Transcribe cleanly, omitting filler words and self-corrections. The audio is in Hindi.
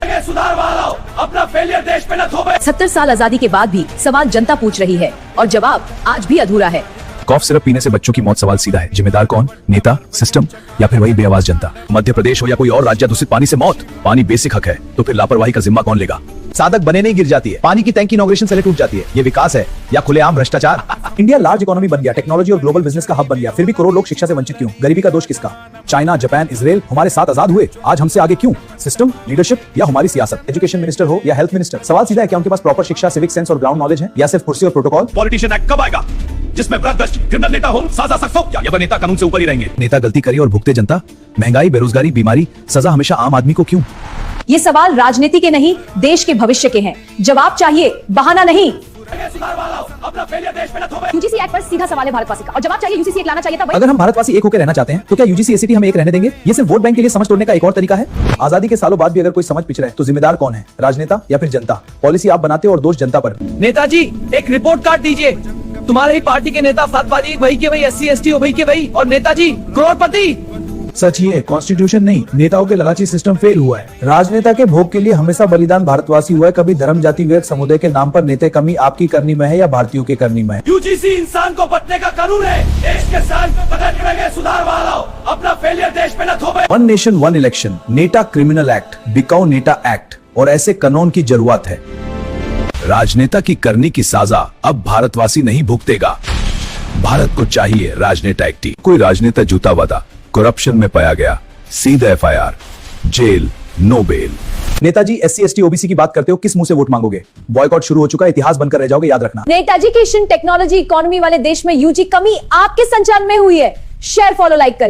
सुधार वालों, अपना फेलियर देश पे न थोपे। 70 साल आजादी के बाद भी सवाल जनता पूछ रही है और जवाब आज भी अधूरा है। कॉफ सिरप पीने से बच्चों की मौत, सवाल सीधा है, जिम्मेदार कौन? नेता, सिस्टम या फिर वही बेआवाज जनता? मध्य प्रदेश हो या कोई और राज्य, दूषित पानी से मौत। पानी बेसिक हक है, तो फिर लापरवाही का जिम्मा कौन लेगा? साधक बने नहीं गिर जाती है, पानी की टैंक इनॉग्रेशन से टूट जाती है। ये विकास है या खुलेआम भ्रष्टाचार? इंडिया लार्ज इकोनॉमी बन गया, टेक्नोलॉजी और ग्लोबल बिजनेस का हब बन गया, फिर भी करोड़ लोग शिक्षा से वंचित क्यों? गरीबी का दोष किसका? चाइना, जापान, इजराइल हमारे साथ आजाद हुए, आज हमसे आगे क्यों? सिस्टम, लीडरशिप या हमारी सियासत? एजुकेशन मिनिस्टर हो या हेल्थ मिनिस्टर, सवाल सीधा है, क्या उनके पास प्रॉपर शिक्षा, सिविक सेंस और ग्राउंड नॉलेज है, या सिर्फ कुर्सी और प्रोटोकॉल? पॉलिटिशियन एक्ट कब आएगा जिसमें भ्रष्ट क्रिमिनल नेता हो, साजा शख्स हो, या नेता कानून से ऊपर ही रहेंगे? नेता गलती करे और भुगते जनता? महंगाई, बेरोजगारी, बीमारी, सजा हमेशा आम आदमी को क्यों? ये सवाल राजनीति के नहीं, देश के भविष्य के हैं। जवाब चाहिए, बहाना नहीं। सुधार वालों, अपना फेलियर देश पे न थोपे। यूजीसी एक्ट पर सीधा सवाल है भारतवासी का, और जवाब चाहिए यूजीसी एक्ट लाना चाहिए था। अगर हम भारतवासी एक होकर रहना चाहते हैं तो क्या यूजीसी एसीटी हमें एक रहने देंगे? ये सिर्फ वोट बैंक के लिए समझ तोड़ने का एक और तरीका है। आजादी के सालों बाद भी अगर कोई समझ पिछड़ा है तो जिम्मेदार कौन है? राजनेता या फिर जनता? पॉलिसी आप बनाते हो और दोष जनता पर। नेताजी एक रिपोर्ट कार्ड दीजिए, तुम्हारे ही पार्टी के नेता फातवादी वही के वही, SC ST वही के वही, और नेताजी करोड़पति। सच ये कॉन्स्टिट्यूशन नहीं, नेताओं के लालची सिस्टम फेल हुआ है। राजनेता के भोग के लिए हमेशा बलिदान भारतवासी हुआ है। कभी धर्म, जाति, विवेक, समुदाय के नाम पर नेता कमी आपकी करनी में है या भारतीयों के करनी में है? यूजीसी इंसान को बचने का कानून है, देश के सान बदलने सुधार वालों, अपना फेलियर देश पे न थोपे। वन नेशन वन इलेक्शन, नेटा क्रिमिनल एक्ट, बिकाऊ नेता एक्ट और ऐसे कानून की जरूरत है। राजनेता की करनी की साजा अब भारतवासी नहीं भुगतेगा। भारत को चाहिए राजनेता एक्टी। कोई राजनेता झूठा वादा, करप्शन में पाया गया, सीधा FIR, जेल, नो बेल। नेताजी SC ST OBC की बात करते हो, किस मुंह से वोट मांगोगे? बॉयकॉट शुरू हो चुका है, इतिहास बनकर रह जाओगे, याद रखना। नेताजी की टेक्नोलॉजी इकोनॉमी वाले देश में यूजी कमी आपके संचालन में हुई है। शेयर, फॉलो, लाइक करें।